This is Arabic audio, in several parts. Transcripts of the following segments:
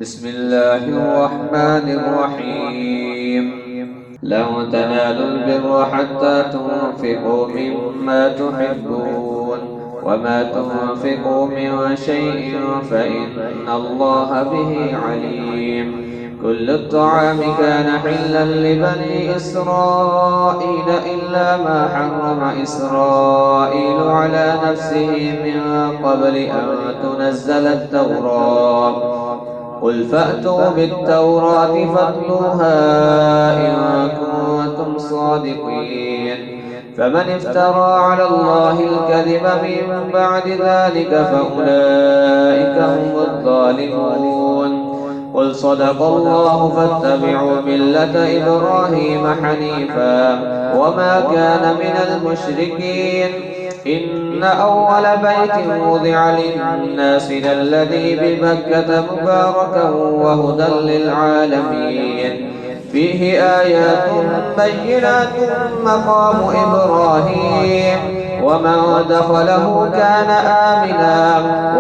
بسم الله الرحمن الرحيم. لن تنالوا البر حتى تنفقوا مما تحبون وما تنفقوا من شيء فإن الله به عليم. كل الطعام كان حلا لبني إسرائيل إلا ما حرم إسرائيل على نفسه من قبل أن تنزل التوراة. قل فأتوا بالتوراة فاتلوها إن كنتم صادقين. فمن افترى على الله الكذب من بعد ذلك فأولئك هم الظالمون. قل صدق الله فاتبعوا ملة إبراهيم حنيفا وما كان من المشركين. إن أول بيت وضع للناس للذي بمكة مباركا وهدى للعالمين. فيه آيات بينات مقام إبراهيم ومن دخله كان آمنا.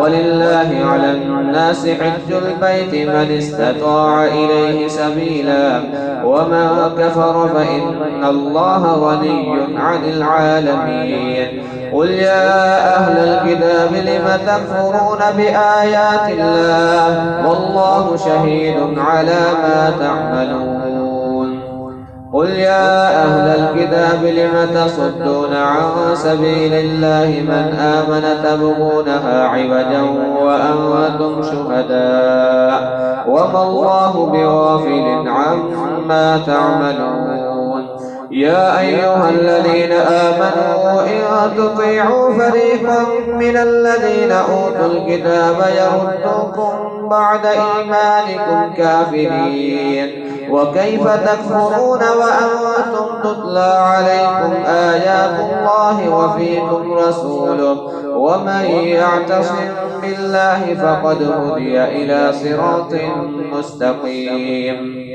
ولله على الناس حج البيت من استطاع إليه سبيلا ومن كفر فإن الله غني عن العالمين. قل يا أهل الكتاب لم تكفرون بآيات الله والله شهيد على ما تعملون. قل يا أهل الكتاب لم تصدون عن سبيل الله من آمن تبغونها عوجا وأنتم شهداء وما الله بغافل عما تعملون. يا أيها الذين آمنوا إن تطيعوا فريقا من الذين أوتوا الكتاب يردوكم بعد إيمانكم كافرين. وكيف تكفرون وأنتم تتلى عليكم آيات الله وفيكم رسوله ومن يعتصم بالله فقد هدي إلى صراط مستقيم.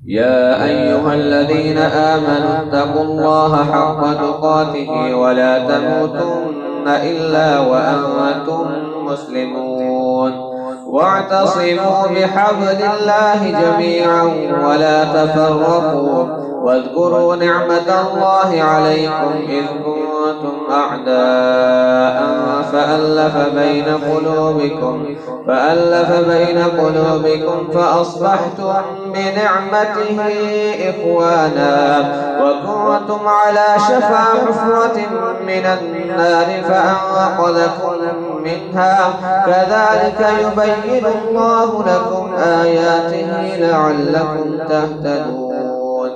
يا أيها الذين آمنوا اتقوا الله حق تقاته ولا تموتن إلا وأنتم مسلمون. واعتصموا بحبل الله جميعا ولا تفرقوا. واذكروا نعمة الله عليكم إذ كنتم أعداء فألف بين قلوبكم فأصبحتم بنعمته إخوانا وكنتم على شفا حفرة من النار فأنقذكم منها. كذلك يبين الله لكم آياته لعلكم تهتدون.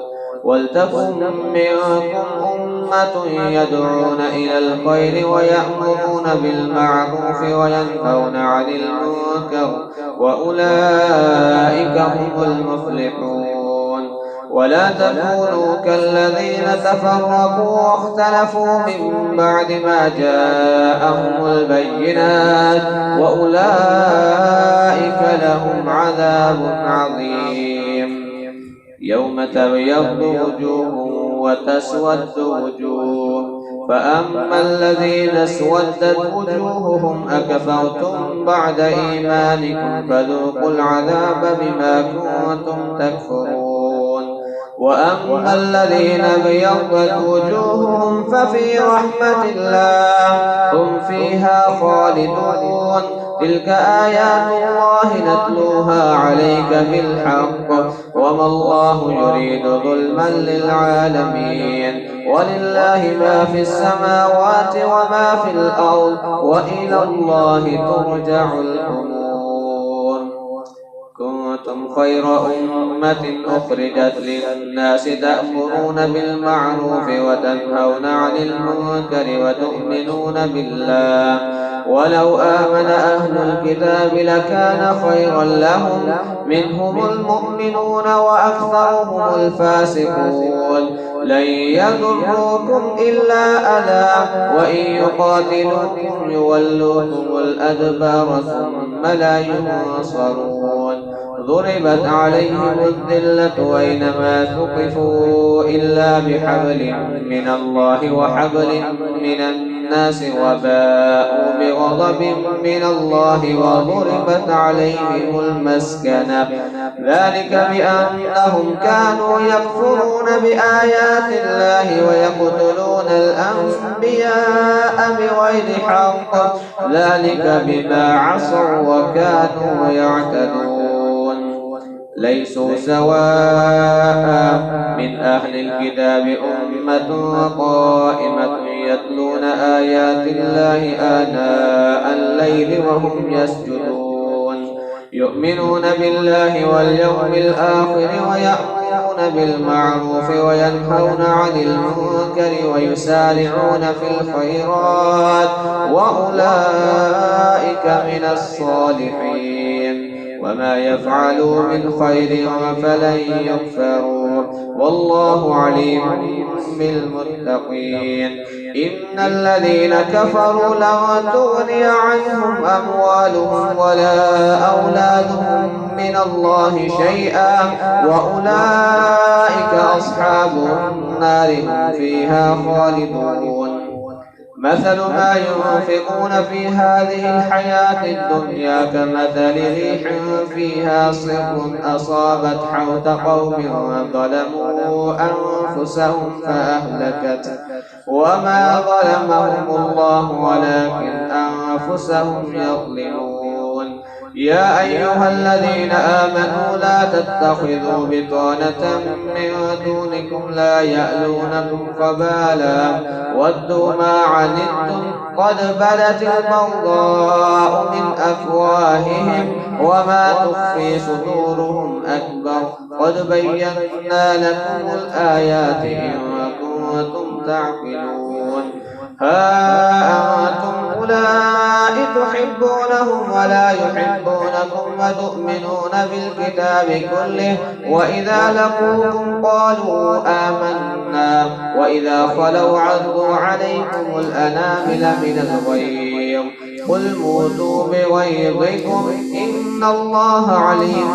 ولتكن منكم أمة يدعون إلى الخير ويأمرون بالمعروف وينهون عن المنكر وأولئك هم المفلحون. ولا تكونوا كالذين تفرقوا واختلفوا من بعد ما جاءهم البينات وأولئك لهم عذاب عظيم. يوم تبيض وجوه وتسود وجوه فأما الذين اسودت وجوههم أكفرتم بعد إيمانكم فذوقوا العذاب بما كنتم تكفرون. وأما الذين ابيضت وجوههم ففي رحمة الله هم فيها خالدون. تلك آيات الله نتلوها عليك بالحق وما الله يريد ظلما للعالمين. ولله ما في السماوات وما في الأرض وإلى الله ترجع الأمور. كنتم خير أمة أخرجت للناس تأمرون بالمعروف وتنهون عن المنكر وتؤمنون بالله. ولو آمن أهل الكتاب لكان خيرا لهم منهم المؤمنون وأكثرهم الفاسقون. لن يضروكم إلا أذى وإن يقاتلوكم يولوكم الأدبار ثم لا ينصرون ضربت عليهم الذلة أينما ثقفوا إلا بحبل من الله وحبل من الناس وباءوا بغضب من الله وضربت عليهم المسكنة ذلك بأنهم كانوا يكفرون بآيات الله ويقتلون الأنبياء بغير حق ذلك بما عصوا وكانوا يعتدون ليسوا سواء من أهل الكتاب أمة قائمة يتلون آيات الله آناء الليل وهم يسجدون يؤمنون بالله واليوم الآخر ويأمرون بالمعروف وينهون عن المنكر ويسارعون في الخيرات وأولئك من الصالحين وما يفعلوا من خير فلن يكفروا والله عليم بالمتقين إن الذين كفروا لن تغني عنهم أموالهم ولا أولادهم من الله شيئا وأولئك أصحاب النار هم فيها خالدون مثل ما ينفقون في هذه الحياة الدنيا كمثل ريح فيها صر أصابت حوت قوم ظلموا أنفسهم فأهلكت وما ظلمهم الله ولكن أنفسهم يظلمون يا أيها الذين آمنوا لا تتخذوا بطانة من دونكم لا يألونكم خبالا ودوا ما عنتم قد بدت البغضاء من أفواههم وما تخفي صدورهم أكبر قد بينا لكم الآيات إن كنتم تعقلون ها أنتم أولئك تحبونهم ولا يحبونكم وتؤمنون بالكتاب كله وإذا لقوكم قالوا آمنا وإذا خلوا عضوا عليكم الأنامل من الغيظ قل موتوا بغيظكم إن الله عليم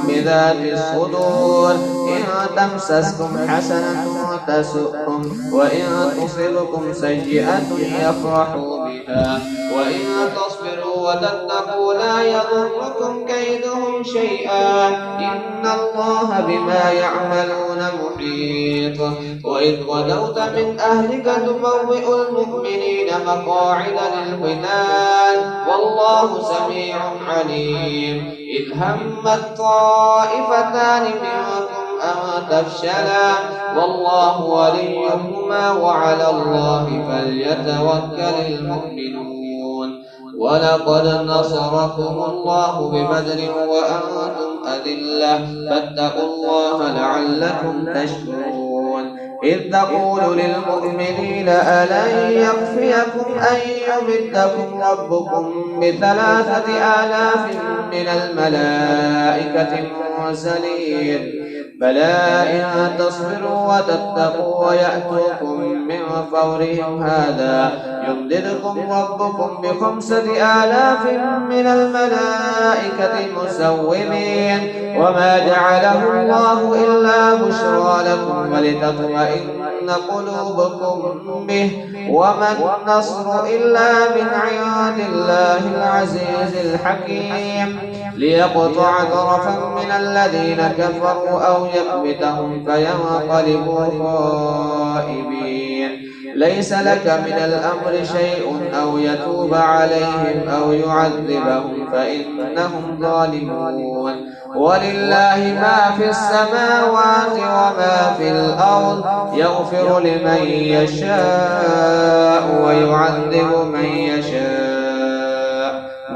بذات الصدور إن تمسسكم حسنة تسؤهم وإن تصبكم سيئة يفرحوا بها وإن تصبروا وتتقوا لا يضركم كيدهم شيئا إن الله بما يعملون محيط وإذ غدوت من أهلك تبوئ المؤمنين مقاعد للقتال والله سميع عليم إذ همت طائفتان منكم أن تفشلا والله وليهما وعلى الله فليتوكل المؤمنون ولقد نصركم الله ببدر وأنتم أذلة فاتقوا الله لعلكم تشكرون إذ تقول للمؤمنين ألن يكفيكم أن يمدكم ربكم ب3,000 من الملائكة منزلين بلى إن تصبروا وتتقوا ويأتوكم من فورهم هذا يمددكم ربكم ب5,000 من الملائكة مسومين وما جعله الله إلا بشرى لكم ولتطمئن قلوبكم به وما النصر إلا من عند الله العزيز الحكيم ليقطع طرفا من الذين كفروا أو يكبتهم فينقلبوا خائبين ليس لك من الأمر شيء أو يتوب عليهم أو يعذبهم فإنهم ظالمون ولله ما في السماوات وما في الأرض يغفر لمن يشاء ويعذب من يشاء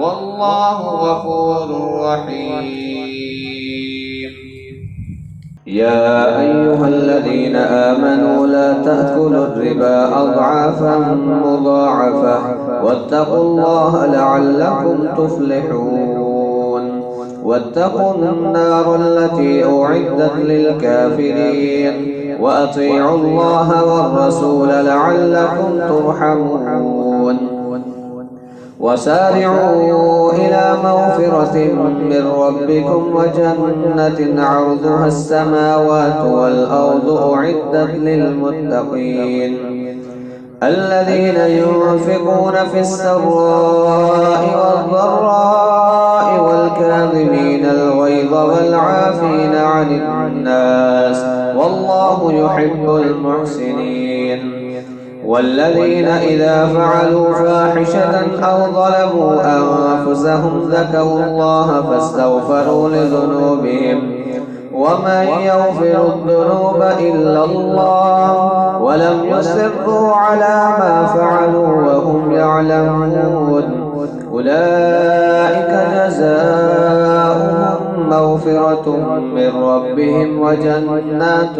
والله غفور رحيم يا أيها الذين آمنوا لا تأكلوا الربا أضعافا مضاعفة واتقوا الله لعلكم تفلحون واتقوا النار التي أعدت للكافرين وأطيعوا الله والرسول لعلكم ترحمون. وسارعوا إلى مغفرة من ربكم وجنة عرضها السماوات والأرض أعدت للمتقين الذين ينفقون في السراء والضراء والكاظمين الغيظ والعافين عن الناس والله يحب المحسنين. والذين إذا فعلوا فاحشة أو ظلموا أنفسهم ذكروا الله فاستغفروا لذنوبهم ومن يغفر الذنوب إلا الله ولم يصروا على ما فعلوا وهم يعلمون أولئك جزاؤهم مغفرة من ربهم وجنات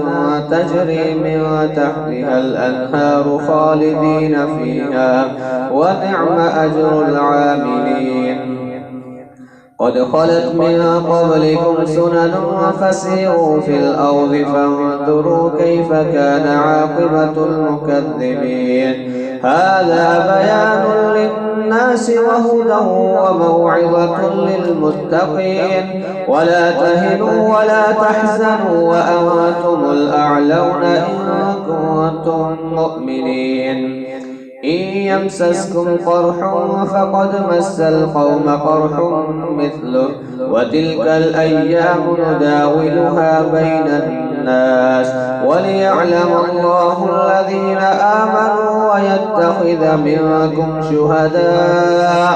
تجري من تحتها الأنهار خالدين فيها ونعم أجر العاملين. قد خلت من قبلكم سنن فسيروا في الأرض فانظروا كيف كان عاقبة المكذبين. هذا بيان للناس وهدى وموعظة للمتقين. ولا تهنوا ولا تحزنوا وأنتم الأعلون إن كنتم مؤمنين. إن يمسسكم قرح فقد مس القوم قرح مثله وتلك الأيام نداولها بين الناس وليعلم الله الذين آمنوا ويتخذ منكم شهداء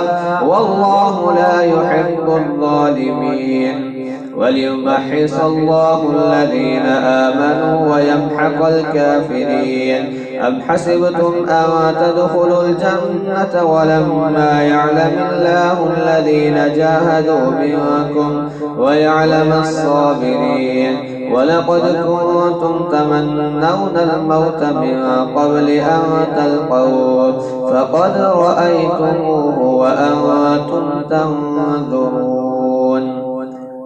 والله لا يحب الظالمين. وليمحص الله الذين آمنوا ويمحق الكافرين. أم حسبتم أن تدخلوا الجنة ولما يعلم الله الذين جاهدوا منكم ويعلم الصابرين. ولقد كنتم تمنون الموت من قبل أن تلقوه فقد رأيتموه وأنتم تنظرون.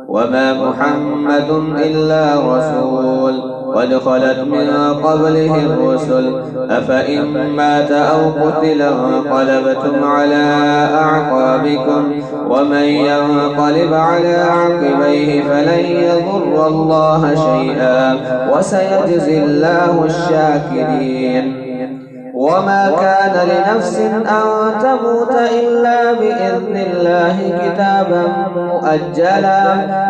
وما محمد إلا رسول قد خلت من قبله الرسل أفإن مات أو قتل انقلبتم على أعقابكم ومن ينقلب على عقبيه فلن يضر الله شيئا وسيجزي الله الشاكرين. وما كان لنفس أن تموت إلا بإذن الله كتابا مؤجلا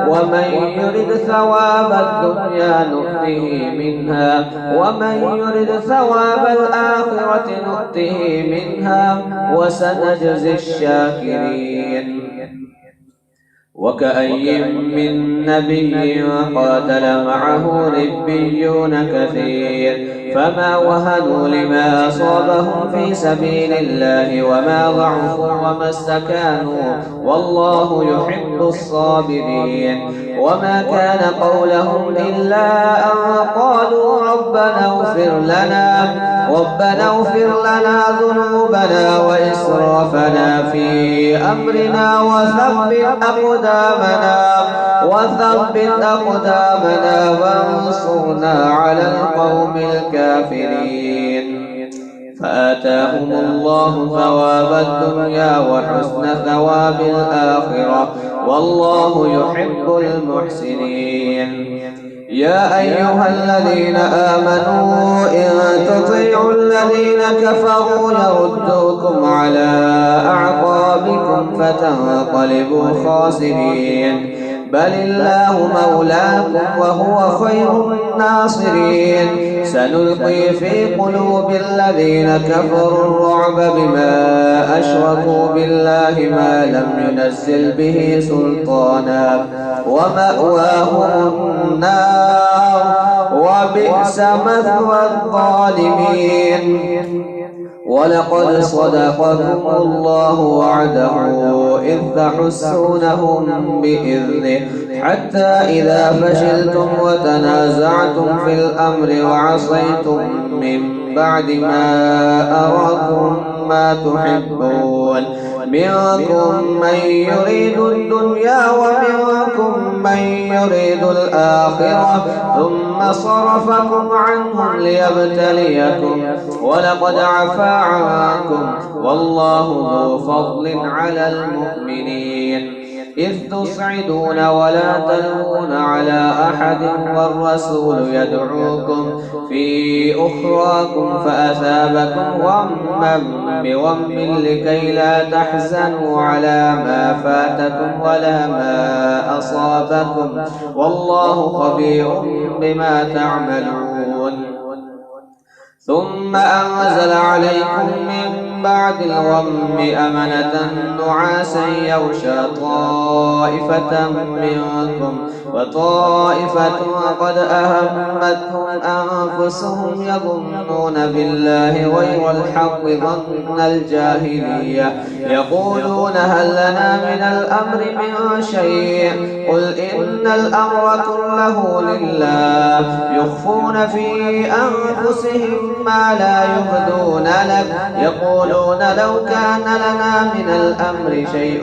ومن يرد ثواب الدنيا نؤته منها ومن يرد ثواب الآخرة نؤته منها وسنجزي الشاكرين. وكأي من نبي قاتل معه ربيون كثير فما وهنوا لما أصابهم في سبيل الله وما ضعفوا وما استكانوا والله يحب الصابرين. وما كان قولهم إلا أن قالوا ربنا اغفر لنا ذنوبنا وإسرافنا في أمرنا وثبت أقدامنا وانصرنا على القوم الكافرين. فآتاهم الله ثواب الدنيا وحسن ثواب الآخرة والله يحب المحسنين. يا أيها الذين آمنوا إن تطيعوا الذين كفروا يردوكم على أعقابكم فتنقلبوا خاسرين. بل الله مولاكم وهو خير الناصرين. سنلقي في قلوب الذين كفروا الرعب بما أشركوا بالله ما لم ينزل به سلطانا ومأواهم النار وبئس مثوى الظالمين. ولقد صدقكم الله وعده إذ تحسونهم بإذنه حتى إذا فشلتم وتنازعتم في الأمر وعصيتم من بعد ما أراكم ما تحبون منكم من يريد الدنيا ومنكم من يريد الآخرة ثم صرفكم عنهم ليبتليكم ولقد عفا عنكم والله ذو فضل على المؤمنين إذ تصعدون ولا تلوون على أحد والرسول يدعوكم في أخراكم فأثابكم غما بغم لكي لا تحزنوا على ما فاتكم ولا ما أصابكم والله خبير بما تعملون ثم أنزل عليكم من بعد الغم أمنة نعاسا يغشى طائفة منكم وطائفة قد أهمتهم أنفسهم يظنون بالله غير الحق ظن الجاهلية يقولون هل لنا من الأمر من شيء قل إن الأمر كله لله يخفون في أنفسهم ما لا يبدون لك يقولون لو كان لنا من الأمر شيء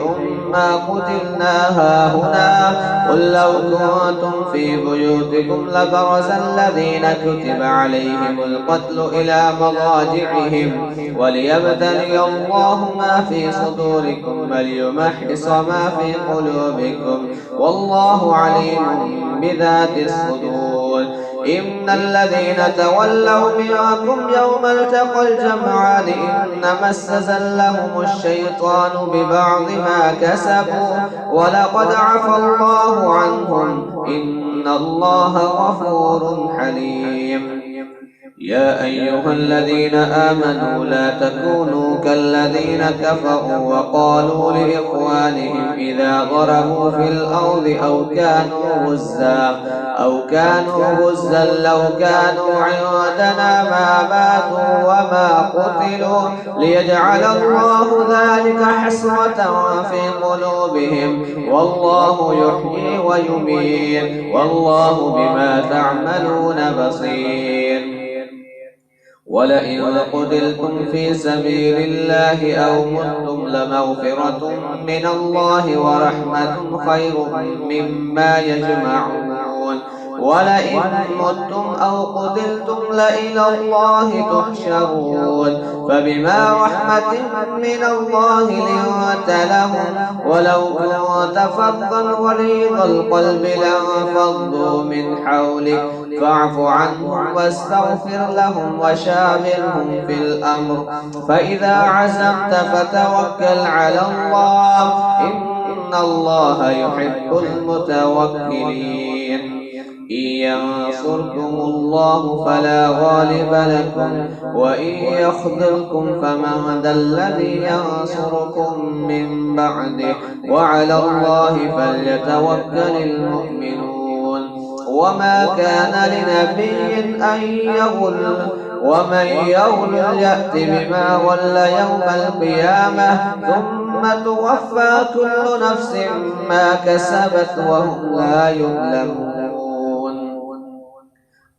ما قتلنا هاهنا قل لو كنتم في بيوتكم لبرز الذين كتب عليهم القتل إلى مضاجعهم وليبتلي الله ما في صدوركم وليمحص ما في قلوبكم والله عليم بذات الصدور إن الذين تولوا منكم يوم التقى الجمعان إنما استزلهم الشيطان ببعض ما كسبوا ولقد عفا الله عنهم إن الله غفور حليم يا أيها الذين آمنوا لا تكونوا كالذين كفروا وقالوا لإخوانهم إذا ضربوا في الأرض أو كانوا غزا لو كانوا عندنا ما ماتوا وما قتلوا ليجعل الله ذلك حسرة في قلوبهم والله يحيي ويميت والله بما تعملون بصير ولئن قتلتم في سبيل الله أو متم لمغفرة من الله ورحمة خير مما يجمعون ولئن متم أو قتلتم لإلى الله تحشرون فبما رحمة من الله لنت لهم ولو كنت فظا غليظ القلب لانفضوا من حولك فاعف عنهم واستغفر لهم وشاورهم في الأمر فإذا عزمت فتوكل على الله إن الله يحب المتوكلين إن ينصركم الله فلا غالب لكم وإن يخذلكم فمن ذا الذي ينصركم من بعده وعلى الله فليتوكل المؤمنون وما كان لنبي أن يغل ومن يغل يأت بما غل يوم القيامة ثم توفى كل نفس ما كسبت وهم لا يظلمون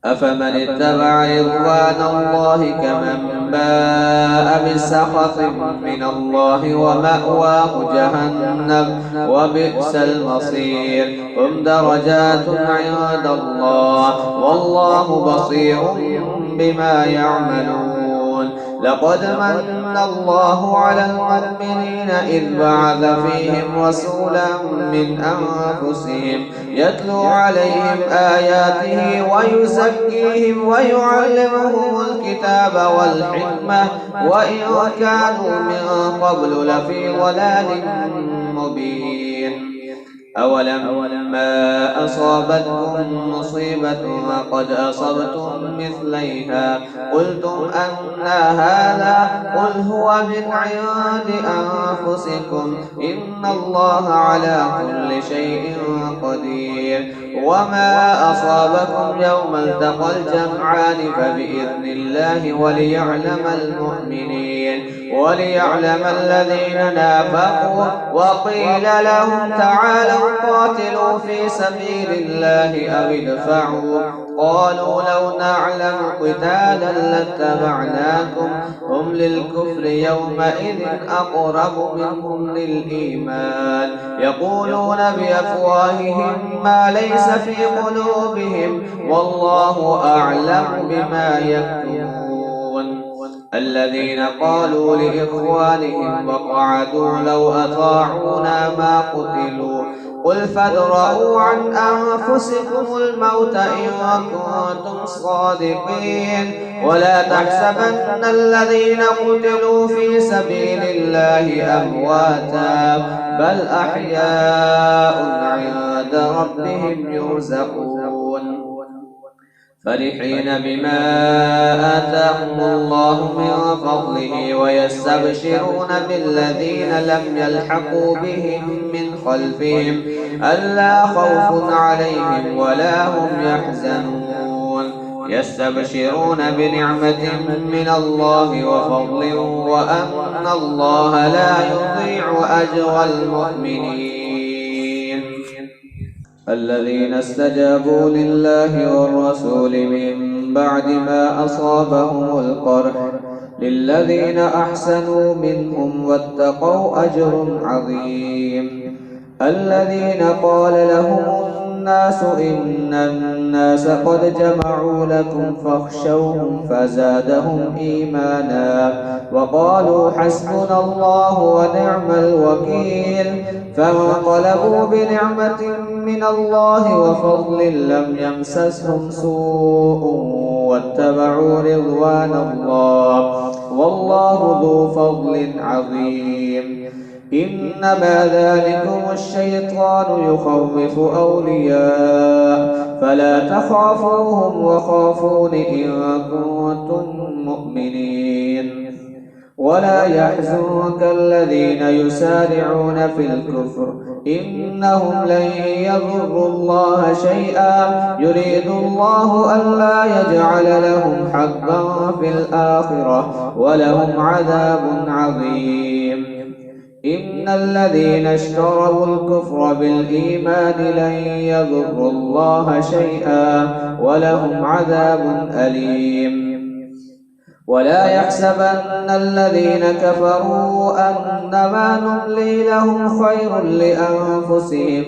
أفمن اتبع رضوان الله كمن باء بسخط من الله ومأواه جهنم وبئس المصير هم درجات عند الله والله بصير بما يعملون لقد من الله على المؤمنين إذ بعث فيهم رسولا من أنفسهم يتلو عليهم آياته ويزكيهم ويعلمهم الكتاب والحكمة وإن كانوا من قبل لفي ضلال مبين أولما أصابتكم مصيبة قد أصبتم مثليها قلتم أنى هذا قل هو من عند أنفسكم إن الله على كل شيء قدير وما أصابكم يوم التقى الجمعان فبإذن الله وليعلم المؤمنين وليعلم الذين نافقوا وقيل لهم تعالوا قاتلوا في سبيل الله أو ادفعوا قالوا لو نعلم قتالا لاتبعناكم هم للكفر يومئذ أقرب منهم للإيمان يقولون بأفواههم ما ليس في قلوبهم والله أعلم بما يكتمون الذين قالوا لإخوانهم وقعدوا لو أطاعونا ما قتلوا قل فادرءوا عن أنفسكم الموت إن كنتم صادقين ولا تحسبن الذين قتلوا في سبيل الله أمواتا بل أحياء عند ربهم يرزقون فرحين بما آتاهم الله من فضله ويستبشرون بالذين لم يلحقوا بهم من خلفهم ألا خوف عليهم ولا هم يحزنون يستبشرون بنعمة من الله وفضل وأن الله لا يضيع أجر المؤمنين الذين استجابوا لله والرسول من بعد ما أصابهم القرح للذين أحسنوا منهم واتقوا أجر عظيم الذين قال لهم الناس إن الناس قد جمعوا لكم فاخشوهم فزادهم إيمانا وقالوا حسبنا الله ونعم الوكيل فانقلبوا بنعمة من الله وفضل لم يمسسهم سوء واتبعوا رضوان الله والله ذو فضل عظيم إنما ذلكم الشيطان يخوف أولياء فلا تخافوهم وخافون إن كنتم مؤمنين ولا يحزنك الذين يسارعون في الكفر إنهم لن يضروا الله شيئا يريد الله ألا يجعل لهم حظا في الآخرة ولهم عذاب عظيم إن الذين اشتروا الكفر بالإيمان لن يضروا الله شيئا ولهم عذاب أليم ولا يحسبن الذين كفروا أنما نملي لهم خير لأنفسهم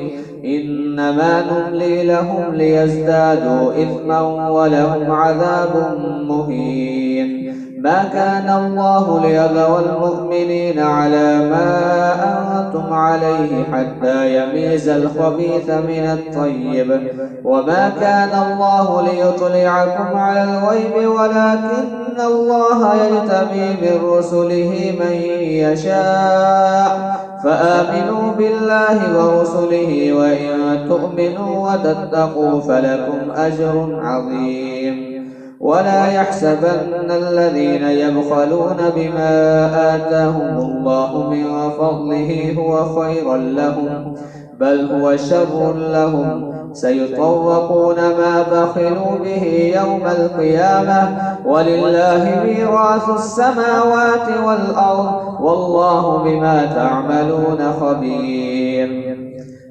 إنما نملي لهم ليزدادوا إثما ولهم عذاب مهين ما كان الله ليذر المؤمنين على ما أنتم عليه حتى يميز الخبيث من الطيب وما كان الله ليطلعكم على الغيب ولكن الله يجتبي من رسله من يشاء فآمنوا بالله ورسله وإن تؤمنوا وتتقوا فلكم أجر عظيم ولا يحسبن الذين يبخلون بما آتاهم الله من فضله هو خيرا لهم بل هو شر لهم سيطوقون ما بخلوا به يوم القيامة ولله ميراث السماوات والأرض والله بما تعملون خبير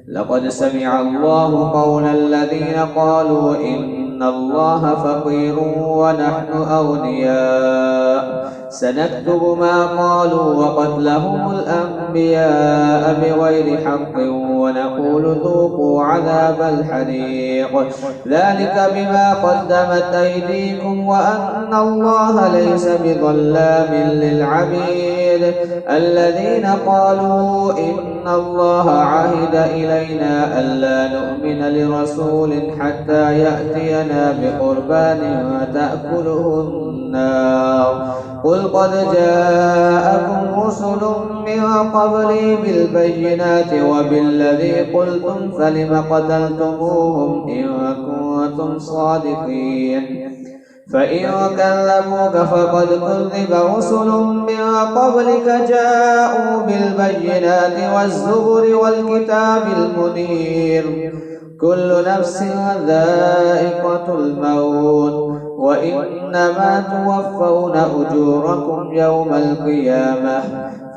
لقد سمع الله قول الذين قالوا إن الله فقير ونحن أغنياء سنكتب ما قالوا وقتلهم الأنبياء بغير حق ونقول ذوقوا عذاب الحريق ذلك بما قدمت أيديكم وأن الله ليس بظلام للعبيد الذين قالوا إن الله عهد إلينا ألا نؤمن لرسول حتى يأتينا بقربان تأكله النار قل قد جاءكم رسل من قبلي بالبينات وبالذي قلتم فلم قتلتموهم إن كنتم صادقين فإن كذبوك فقد كذب رسل من قبلك جاءوا بالبينات والزبر والكتاب المنير كل نفس ذائقة الموت وإنما توفون أجوركم يوم القيامة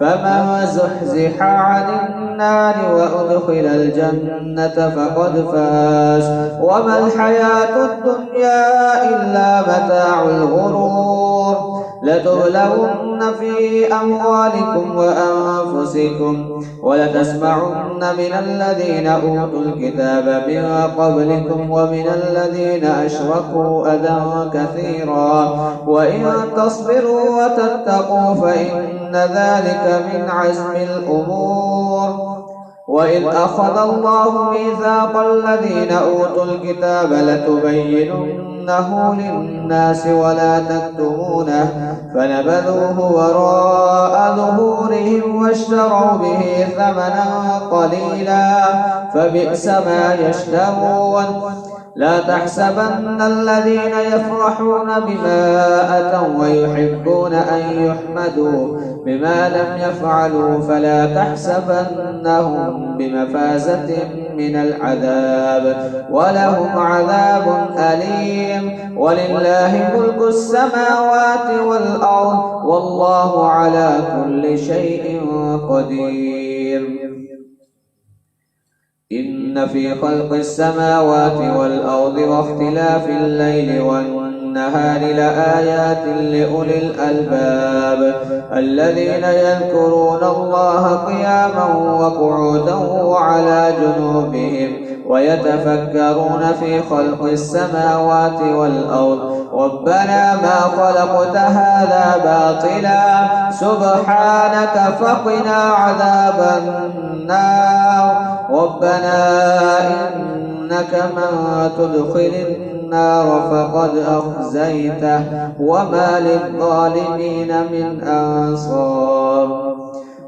فمن زحزح عن النار وأدخل الجنة فقد فاز وما الحياة الدنيا إلا متاع الغرور لتبلون في أموالكم وأنفسكم ولتسمعن من الذين أوتوا الكتاب من قبلكم ومن الذين أشركوا أذى كثيرا وإن تصبروا وتتقوا فإن ذلك من عزم الأمور وإذ أخذ الله ميثاق الذين أوتوا الكتاب لتبيننه للناس ولا تكتمونه فنبذوه وراء ظهورهم واشتروا به ثمنا قليلا فبئس ما يشترون لا تحسبن الذين يفرحون بما أتوا ويحبون أن يحمدوا بما لم يفعلوا فلا تحسبنهم بمفازة من العذاب ولهم عذاب أليم ولله ملك السماوات والأرض والله على كل شيء قدير إن في خلق السماوات والأرض واختلاف الليل والنهار لآيات لأولي الألباب الذين يذكرون الله قياما وقعودا وعلى جنوبهم ويتفكرون في خلق السماوات والأرض ربنا ما خلقت هذا باطلا سبحانك فقنا عذاب النار ربنا إنك من تدخل النار فقد أخزيته وما للظالمين من أنصار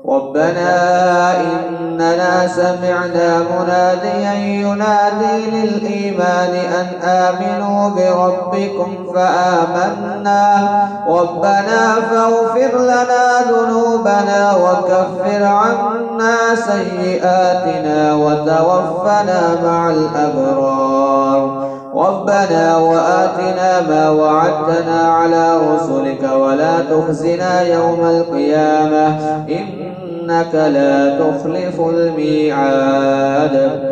ربنا إننا سمعنا مناديا ينادي للإيمان أن آمنوا بربكم فآمنا ربنا فاغفر لنا ذنوبنا وكفر عنا سيئاتنا وتوفنا مع الأبرار ربنا وآتنا ما وعدتنا على رسلك ولا تخزنا يوم القيامة إنك لا تخلف الميعاد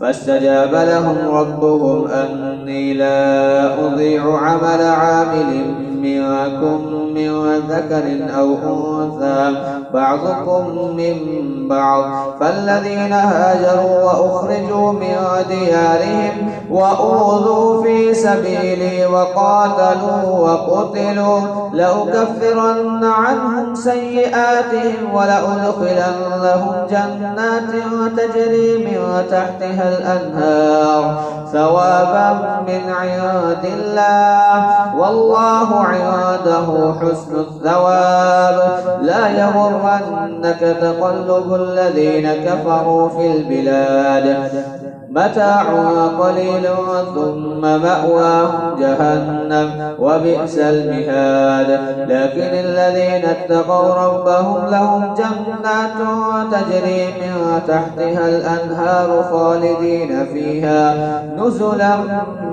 فاستجاب لهم ربهم أني لا أضيع عمل عامل منكم من ذكر أو أنثى بعضكم من بعض فالذين هاجروا وأخرجوا من ديارهم وأوذوا في سبيلي وقاتلوا وقتلوا لأكفرن عنهم سيئاتهم ولأدخلنهم جنات تجري من تحتها الأنهار ثوابا من عند الله والله عنده حسن الثواب لا يغرنك تقلب الذين كفروا في البلاد متاع قليل ثم مأواهم جهنم وبئس المهاد لكن الذين اتقوا ربهم لهم جنات تجري من تحتها الأنهار خالدين فيها نزلا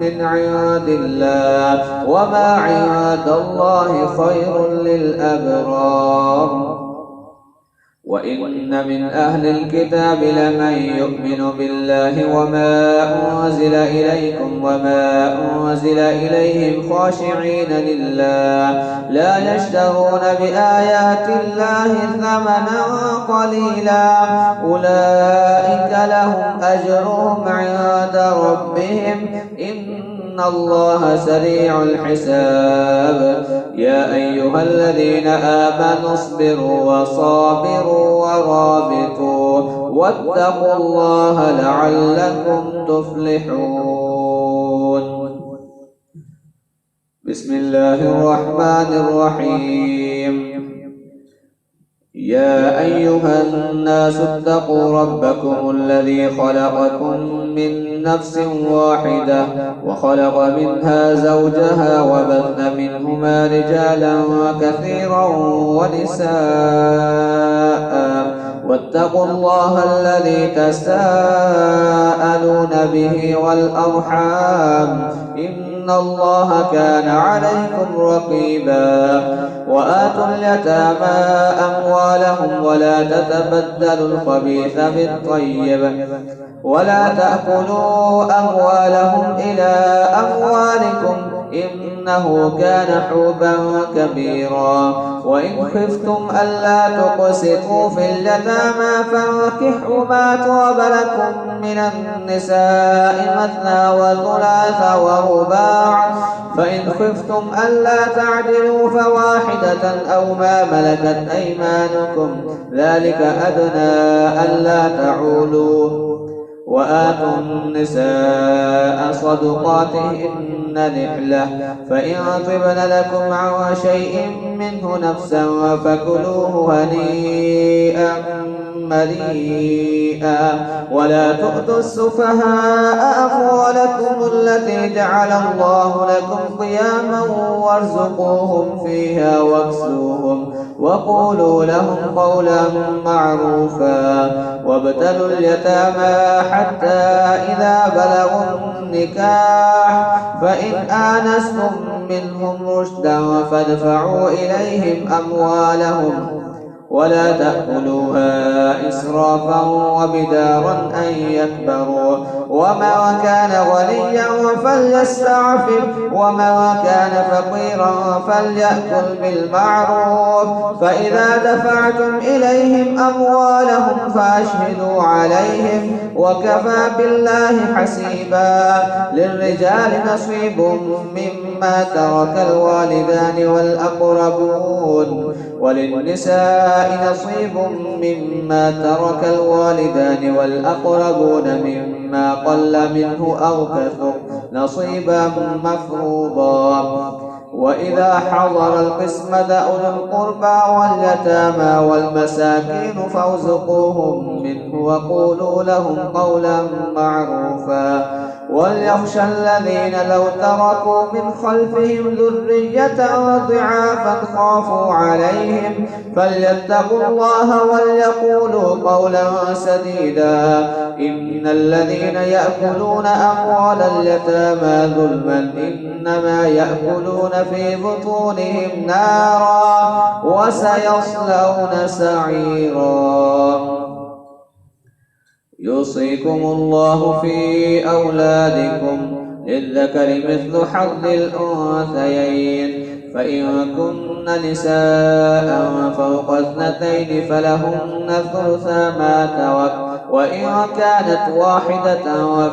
من عند الله وما عند الله خير للأبرار وإن من أهل الكتاب لمن يؤمن بالله وما أنزل إليكم وما أنزل إليهم خاشعين لله لا يشترون بآيات الله ثمنا قليلا أولئك لهم أجرهم عند ربهم إن الله سريع الحساب يا أيها الذين آمنوا اصبروا وصابروا ورابطوا واتقوا الله لعلكم تفلحون بسم الله الرحمن الرحيم يا أيها الناس اتقوا ربكم الذي خلقكم من نفس واحدة وخلق منها زوجها وبث منهما رجالا كثيرا ونساء واتقوا الله الذي تساءلون به والأرحام إن إن الله كان عليكم رقيبا. وآتوا اليتامى أموالهم ولا تتبدلوا الخبيث بالطيب ولا تأكلوا أموالهم إلى أموالكم إنه كان حوبا كبيرا. وإن خفتم ألا تقسطوا في اليتامى فانكحوا ما طاب لكم من النساء مثنى وثلاث ورباع، فإن خفتم ألا تعدلوا فواحدة أو ما ملكت أيمانكم ذلك أدنى ألا تعولوا. وآتوا النساء صدقاتهن نحلة، فإن طبن لكم عن شيء منه نفسا فكلوه هنيئا مريئا. ولا تؤتوا السفهاء أموالكم التي جعل الله لكم قياما وارزقوهم فيها واكسوهم وقولوا لهم قولا معروفا. وابتلوا اليتامى حتى إذا بلغوا النكاح فإن آنستم منهم رشدا فادفعوا إليهم أموالهم ولا تأكلوها إسرافا وبدارا أن يكبروا. ومن كان غنيا فليستعفف ومن كان فقيرا فليأكل بالمعروف. فإذا دفعتم إليهم أموالهم فأشهدوا عليهم وكفى بالله حسيبا. للرجال نصيب مما ترك الوالدان والأقربون وللنساء نصيب مما ترك الوالدان والأقربون مما قل منه أو كثر نصيبا مفروضا. وإذا حضر القسمة أولو القربى واليتامى والمساكين فارزقوهم منه وقولوا لهم قولا معروفا. وليخشى الذين لو تركوا من خلفهم ذرية ضعافا خافوا عليهم فليتقوا الله وليقولوا قولا سديدا. إن الذين يأكلون أموال اليتامى ظلما إنما يأكلون في بطونهم نارا وسيصلون سعيرا. يوصيكم الله في أولادكم للذكر مثل حظ الأنثيين، فإن كن نساء فوق اثنتين فلهن ثلثا ما ترك، وإن كانت واحدة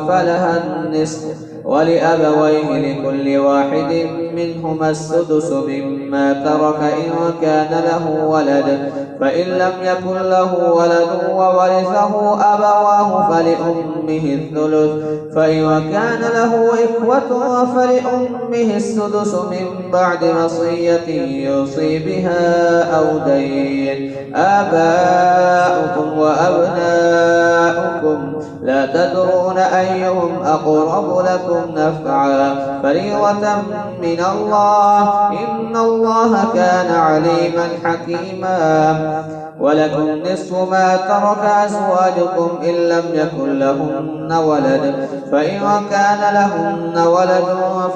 فلها النصف، ولأبويه لكل واحد منهما السدس مما ترك إن كان له ولد، فإن لم يكن له ولد وورثه أبواه فلأمه الثلث، فإن كان له إخوة فلأمه السدس من بعد وصية يوصي بها أو دين. آباؤكم وأبناؤكم لا تدرون أيهم أقرب لكم نفعا، فريضة من الله إن الله كان عليما حكيما. ولكم نصف ما ترك أزواجكم إن لم يكن لهن ولد، فإن كان لهن ولد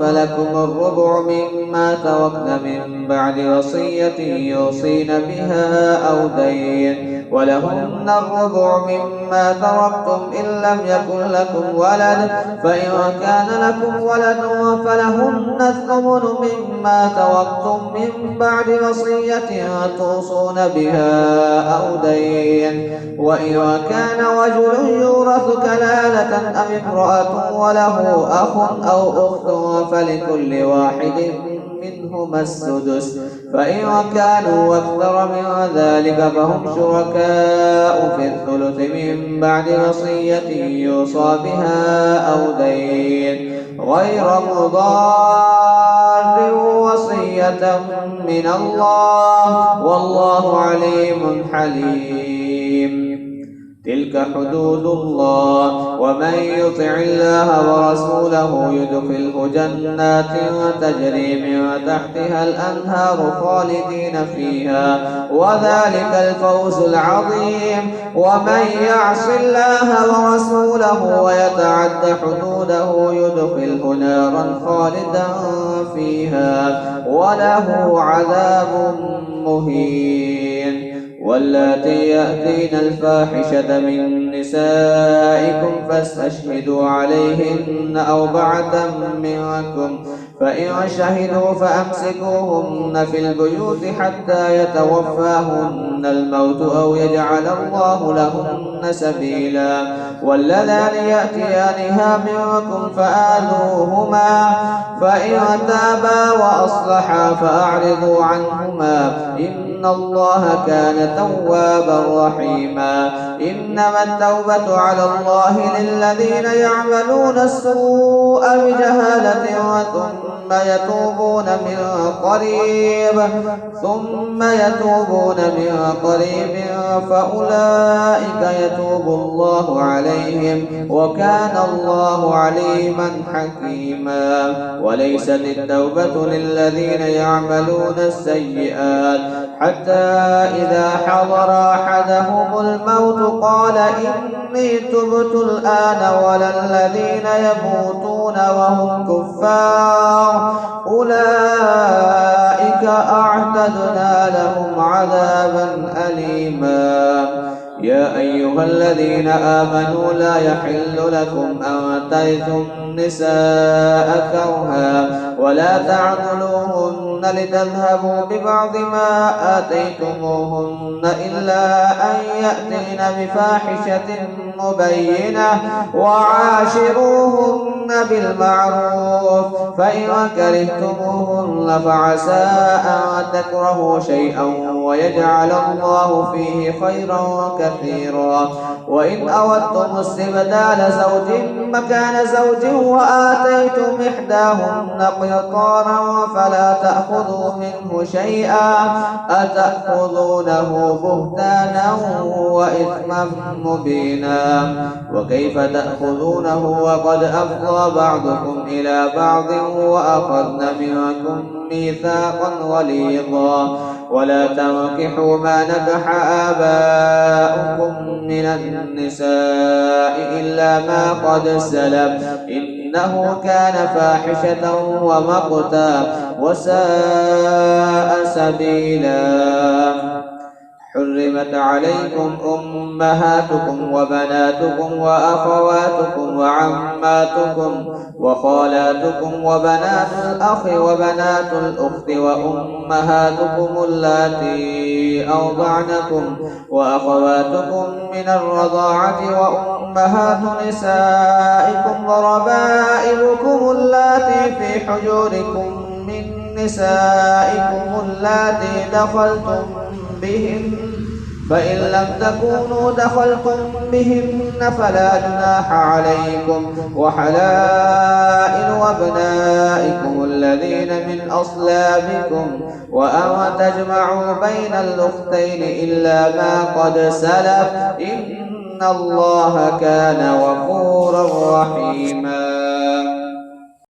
فلكم الربع مما تركن من بعد وصية يوصين بها أو دين، ولهن الربع مما تركتم إن لم يكن لكم ولد، فإن كان لكم ولد فلهن الثمن مما تركتم من بعد وصية توصون بها أو دين. وإن كان رجل يورث كلالة أم امرأة وله أخ أو أخت فلكل واحد منهما السدس، فإن كانوا أكثر من ذلك فهم شركاء في الثلث من بعد وصية يوصى بها أو دين غير مضار، وصية من الله والله عليم حليم. تلك حدود الله، ومن يطع الله ورسوله يدخله جنات تجري من تحتها الأنهار خالدين فيها، وذلك الفوز العظيم. ومن يعص الله ورسوله ويتعد حدوده يدخله نارا خالدا فيها وله عذاب مهين. واللاتي يأتين الفاحشة من نسائكم فاستشهدوا عليهن أربعة منكم، فإن شهدوا فأمسكوهن في البيوت حتى يتوفاهن الموت أو يجعل الله لهن سبيلا. واللذان يأتيانها منكم فآذوهما، فإن تابا وأصلحا فأعرضوا عنهما، إن الله كان توابا رحيما. إنما التوبة على الله للذين يعملون السوء بجهالة ثم يتوبون من قريب فأولئك يتوب الله عليهم، وكان الله عليما حكيما. وليست التوبة للذين يعملون السيئات حتى إذا حضر أحدهم الموت قال إني تبت الآن، ولا الذين يموتون وهم كفار أولئك أعتدنا لهم عذابا أليما. يا أيها الذين آمنوا لا يحل لكم أن ترثوا النساء كرها ولا تعضلوهن لتذهبوا ببعض ما آتيتموهن إلا أن يأتين بفاحشة مبينة وعاشروهن بالمعروف، فإن كرهتموهن فعسى أن تكرهوا شيئا ويجعل الله فيه خيرا كثيرا. وإن أردتم استبدال زوج مكان زوج وآتيتم إحداهن قنطارا فلا تأخذوا منه شيئا، أتأخذونه بهتانا وإثما مبينا. وكيف تأخذونه وقد أفضى بعضكم إلى بعض وأخذن منكم ميثاقا غليظا. ولا تنكحوا ما نكح آباؤكم من النساء إلا ما قد سلف، إنه كان فاحشة ومقتا وساء سبيلا. حرمت عليكم أمهاتكم وبناتكم وأخواتكم وعماتكم وخالاتكم وبنات الأخ وبنات الأخت وأمهاتكم اللاتي أرضعنكم وأخواتكم من الرضاعة وأمهات نسائكم وربائبكم اللاتي في حجوركم من نسائكم اللاتي دخلتم بهن، فإن لم تكونوا دخلتم بهن فلا جناح عليكم. وحلائل أبنائكم الذين من أصلابكم، وأن تجمعوا بين الأختين إلا ما قد سلف، إن الله كان غفورا رحيما.